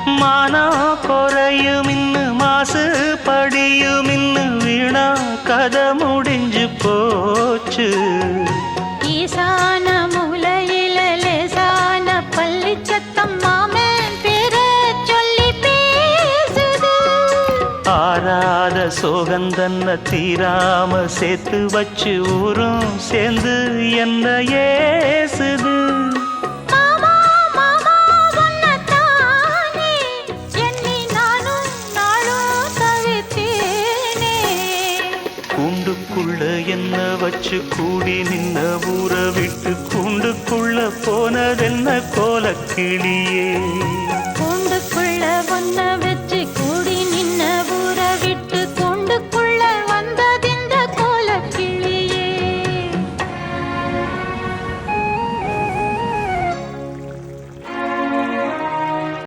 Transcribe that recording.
மானா குறையும் இன்னு மாசு படியும் இன்னு வீணா கதை முடிஞ்சு போச்சு. ஈசான மூலையில லேசான பள்ளி சத்தம் மாமன் பேர சொல்லி பேசுது. ஆறாத சோகந்தன்ன தீராம சேர்த்து வச்சு ஊரும் சேர்ந்து என்ன ஏசுது. கூண்டுக்குள்ள என்ன வச்சு கூடி நின்ன ஊற விட்டு கூண்டுக்குள்ள போனதென்ன கோலக்கிளியே.